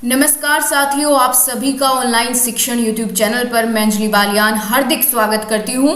नमस्कार साथियों, आप सभी का ऑनलाइन शिक्षण यूट्यूब चैनल पर मैं अंजलि बालियान हार्दिक स्वागत करती हूँ।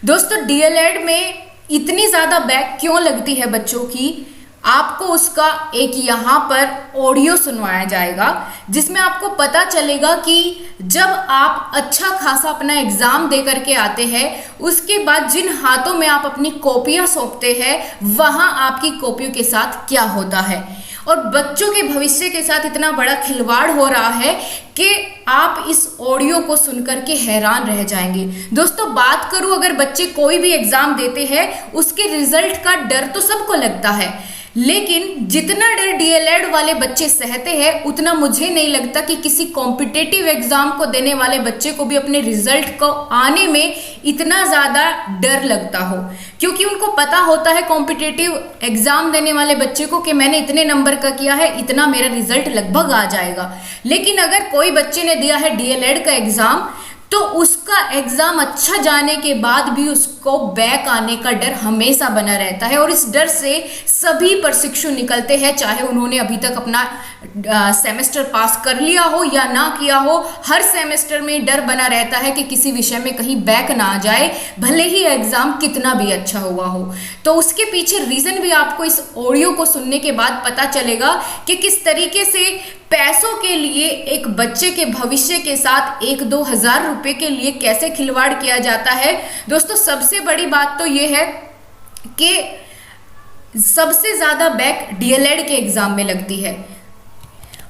दोस्तों, डीएलएड में इतनी ज़्यादा बैक क्यों लगती है बच्चों की, आपको उसका एक यहाँ पर ऑडियो सुनवाया जाएगा जिसमें आपको पता चलेगा कि जब आप अच्छा खासा अपना एग्ज़ाम दे करके आते हैं, उसके बाद जिन हाथों में आप अपनी कॉपियाँ सौंपते हैं वहाँ आपकी कॉपियों के साथ क्या होता है। और बच्चों के भविष्य के साथ इतना बड़ा खिलवाड़ हो रहा है कि आप इस ऑडियो को सुनकर के हैरान रह जाएंगे। दोस्तों, बात करूं, अगर बच्चे कोई भी एग्जाम देते हैं उसके रिजल्ट का डर तो सबको लगता है, लेकिन जितना डर डीएलएड वाले बच्चे सहते हैं उतना मुझे नहीं लगता कि किसी कॉम्पिटेटिव एग्जाम को देने वाले बच्चे को भी अपने रिजल्ट को आने में इतना ज़्यादा डर लगता हो, क्योंकि उनको पता होता है कॉम्पिटेटिव एग्जाम देने वाले बच्चे को कि मैंने इतने नंबर का किया है, इतना मेरा रिजल्ट लगभग आ जाएगा। लेकिन अगर कोई बच्चे ने दिया है डीएलएड का एग्जाम तो उसका एग्जाम अच्छा जाने के बाद भी उसको बैक आने का डर हमेशा बना रहता है, और इस डर से सभी प्रशिक्षु निकलते हैं, चाहे उन्होंने अभी तक अपना सेमेस्टर पास कर लिया हो या ना किया हो। हर सेमेस्टर में डर बना रहता है कि किसी विषय में कहीं बैक ना आ जाए, भले ही एग्जाम कितना भी अच्छा हुआ हो। तो उसके पीछे रीजन भी आपको इस ऑडियो को सुनने के बाद पता चलेगा कि किस तरीके से पैसों के लिए एक बच्चे के भविष्य के साथ 1-2 हज़ार रुपए के लिए कैसे खिलवाड़ किया जाता है। दोस्तों, सबसे बड़ी बात तो यह है कि सबसे ज्यादा बैक डीएलएड के एग्जाम में लगती है।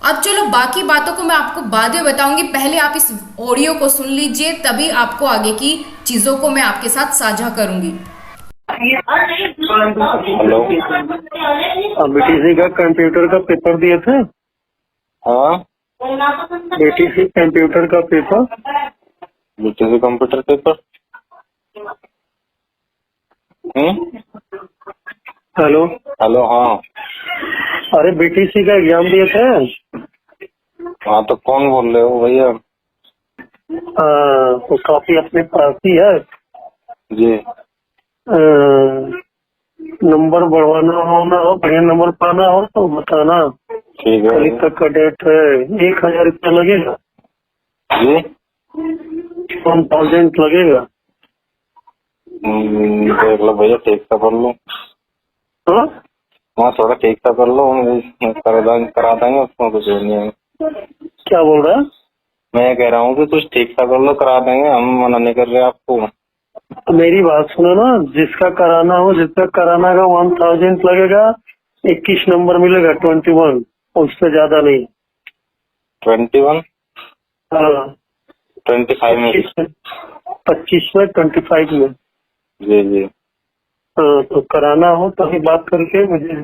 अब चलो, बाकी बातों को मैं आपको बाद में बताऊंगी, पहले आप इस ऑडियो को सुन लीजिए, तभी आपको आगे की चीजों को मैं आपके साथ साझा करूंगी। हेलो, बीटीसी का कंप्यूटर का पेपर दिए थे। हाँ, बीटीसी कंप्यूटर का paper. BTC computer paper. Hello. Hello, हाँ। अरे, बीटीसी का एग्जाम दिए थे। हाँ, तो कौन बोल रहे हो भैया? तो कॉपी अपने पास ही है जी। नंबर बढ़वाना हो ना हो, बढ़िया नंबर पाना हो तो बताना। ठीक है। कल तक का डेट है। 1,000 रुपया लगेगा जी। 1,000 लगेगा। देख लो भैया, ठीक सा कर लो। हाँ, हाँ, थोड़ा ठीक सा कर लो, करा देंगे, उसमें कुछ नहीं है। क्या बोल रहा है? मैं कह रहा हूँ कि कुछ ठीक सा कर लो, करा देंगे, हम मना नहीं कर रहे आपको। तो मेरी बात सुनो ना, जिसका कराना हो, जिसका कराना का 1,000 लगेगा। 21 नंबर मिलेगा, 21, उससे ज्यादा नहीं। 21? हाँ, 25 में? 25 में, 25 में। जी जी। हाँ, तो कराना हो तो अभी बात करके मुझे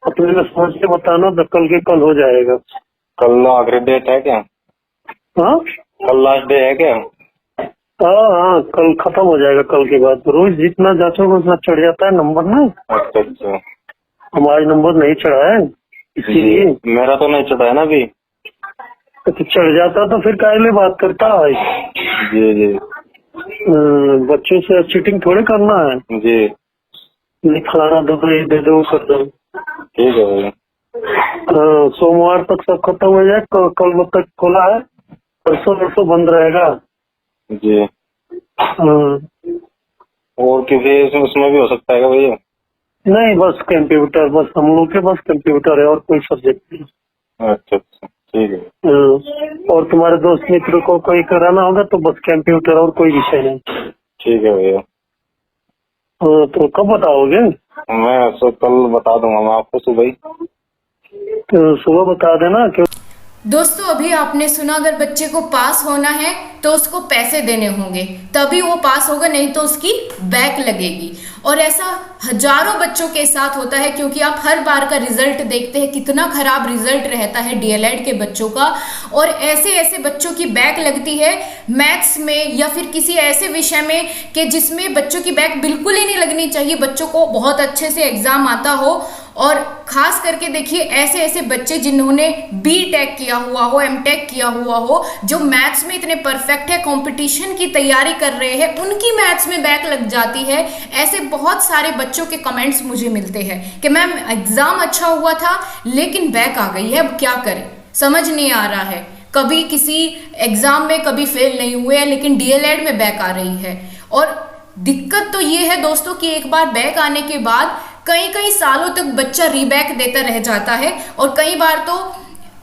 अपने में सोच के बताना, तो कल के कल हो जाएगा। कल आखिरी डेट है क्या? हाँ कल लास्ट डे है क्या? हाँ, कल खत्म हो जाएगा। कल के बाद रोज जितना जांचोगे उतना चढ़ जाता है नंबर ना। अच्छा अच्छा। हमारा नंबर नहीं चढ़ा है, इसीलिए। मेरा तो नहीं चढ़ा है ना अभी। तो चढ़ जाता तो फिर काहे लिए बात करता है? जी जी। बच्चों से चीटिंग थोड़ी करना है। जी। नहीं, फलाना दो, ये दे दो, कर दो। ठीक है भैया। हाँ, सोमवार तक सब खत्म हो जाए। कल तक खोला है, परसों बंद रहेगा। जी। हाँ। और किसी उसमें भी हो सकता है क्या भैया? नहीं, बस कंप्यूटर, बस हम लोग के पास कंप्यूटर है और कोई सब्जेक्ट नहीं। अच्छा अच्छा, ठीक है। हाँ, और तुम्हारे दोस्त मित्र को कोई कराना होगा तो बस कंप्यूटर, और कोई विषय नहीं। ठीक है भैया। हाँ, तो कब बताओगे? मैं कल बता दूंगा मैं आपको सुबह ही। तो सुबह बता देना। क्यों? दोस्तों, अभी आपने सुना, अगर बच्चे को पास होना है तो उसको पैसे देने होंगे, तभी वो पास होगा, नहीं तो उसकी बैक लगेगी। और ऐसा हजारों बच्चों के साथ होता है, क्योंकि आप हर बार का रिजल्ट देखते हैं, कितना खराब रिजल्ट रहता है डीएलएड के बच्चों का। और ऐसे ऐसे बच्चों की बैक लगती है मैथ्स में या फिर किसी ऐसे विषय में कि जिसमें बच्चों की बैक बिल्कुल ही नहीं लगनी चाहिए, बच्चों को बहुत अच्छे से एग्जाम आता हो। और खास करके देखिए, ऐसे ऐसे बच्चे जिन्होंने बीटेक किया हुआ हो, एमटेक किया हुआ हो, जो मैथ्स में इतने परफेक्ट है, कंपटीशन की तैयारी कर रहे हैं, उनकी मैथ्स में बैक लग जाती है। ऐसे बहुत सारे बच्चों के कमेंट्स मुझे मिलते हैं कि मैम एग्जाम अच्छा हुआ था लेकिन बैक आ गई है, अब क्या करें। समझ नहीं आ रहा है। कभी किसी एग्जाम में कभी फेल नहीं हुए हैं, लेकिन डीएलएड में बैक आ रही है। और दिक्कत तो ये है दोस्तों कि एक बार बैक आने के बाद कई कई सालों तक बच्चा रीबैक देता रह जाता है, और कई बार तो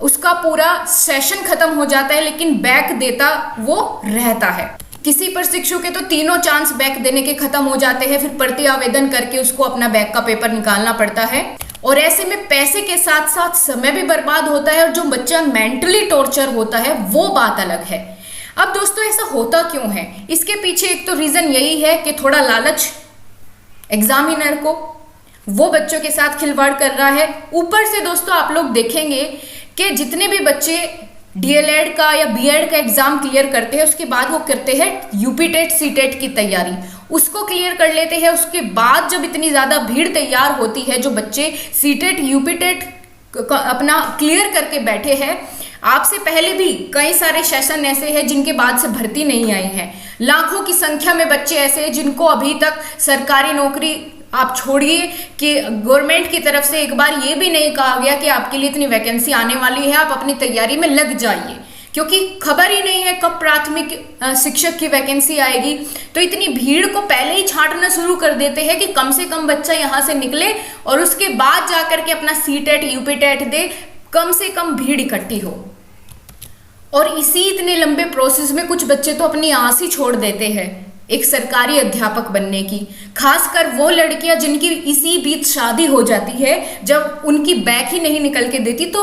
उसका पूरा सेशन खत्म हो जाता है लेकिन बैक देता वो रहता है। किसी प्रशिक्षु के तो तीनों चांस बैक देने के खत्म हो जाते हैं, फिर प्रति आवेदन करके उसको अपना बैक का पेपर निकालना पड़ता है, और ऐसे में पैसे के साथ साथ समय भी बर्बाद होता है, और जो बच्चा मेंटली टॉर्चर होता है वो बात अलग है। अब दोस्तों ऐसा होता क्यों है? इसके पीछे एक तो रीजन यही है कि थोड़ा लालच एग्जामिनर को, वो बच्चों के साथ खिलवाड़ कर रहा है। ऊपर से दोस्तों आप लोग देखेंगे कि जितने भी बच्चे डीएलएड का या बीएड का एग्जाम क्लियर करते हैं, उसके बाद वो करते हैं यूपी टेट सीटेट की तैयारी, उसको क्लियर कर लेते हैं। उसके बाद जब इतनी ज़्यादा भीड़ तैयार होती है, जो बच्चे सीटेट यूपी टेट अपना क्लियर करके बैठे हैं, आपसे पहले भी कई सारे सेशन ऐसे हैं जिनके बाद से भर्ती नहीं आई है। लाखों की संख्या में बच्चे ऐसे हैं जिनको अभी तक सरकारी नौकरी, आप छोड़िए कि गवर्नमेंट की तरफ से एक बार ये भी नहीं कहा गया कि आपके लिए इतनी वैकेंसी आने वाली है, आप अपनी तैयारी में लग जाइए, क्योंकि खबर ही नहीं है कब प्राथमिक शिक्षक की वैकेंसी आएगी। तो इतनी भीड़ को पहले ही छांटना शुरू कर देते हैं कि कम से कम बच्चा यहाँ से निकले और उसके बाद जाकर के अपना सीटेट यूपी टेट दे, कम से कम भीड़ इकट्ठी हो। और इसी इतने लंबे प्रोसेस में कुछ बच्चे तो अपनी आस ही छोड़ देते हैं एक सरकारी अध्यापक बनने की। खासकर वो लड़कियां जिनकी इसी बीच शादी हो जाती है, जब उनकी बैक ही नहीं निकल के देती तो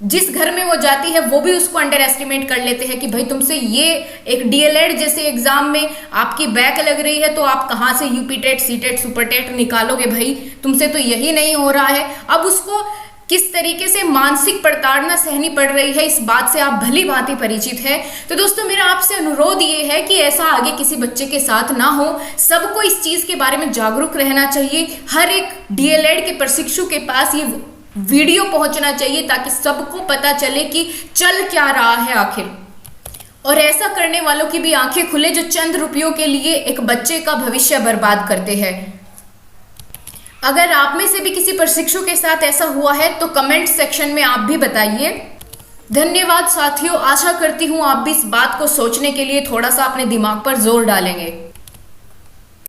जिस घर में वो जाती है वो भी उसको अंडर एस्टिमेट कर लेते हैं कि भाई तुमसे ये एक डीएलएड जैसे एग्जाम में आपकी बैक लग रही है तो आप कहाँ से UP TET CTET super TET निकालोगे, भाई तुमसे तो यही नहीं हो रहा है। अब उसको किस तरीके से मानसिक प्रताड़ना सहनी पड़ रही है, इस बात से आप भली भांति परिचित है। तो दोस्तों मेरा आपसे अनुरोध ये है कि ऐसा आगे किसी बच्चे के साथ ना हो। सबको इस चीज के बारे में जागरूक रहना चाहिए। हर एक डीएलएड के प्रशिक्षु के पास ये वीडियो पहुंचना चाहिए ताकि सबको पता चले कि चल क्या रहा है आखिर, और ऐसा करने वालों की भी आंखें खुले जो चंद रुपयों के लिए एक बच्चे का भविष्य बर्बाद करते हैं। अगर आप में से भी किसी प्रशिक्षु के साथ ऐसा हुआ है तो कमेंट सेक्शन में आप भी बताइए। धन्यवाद साथियों, आशा करती हूँ आप भी इस बात को सोचने के लिए थोड़ा सा अपने दिमाग पर जोर डालेंगे।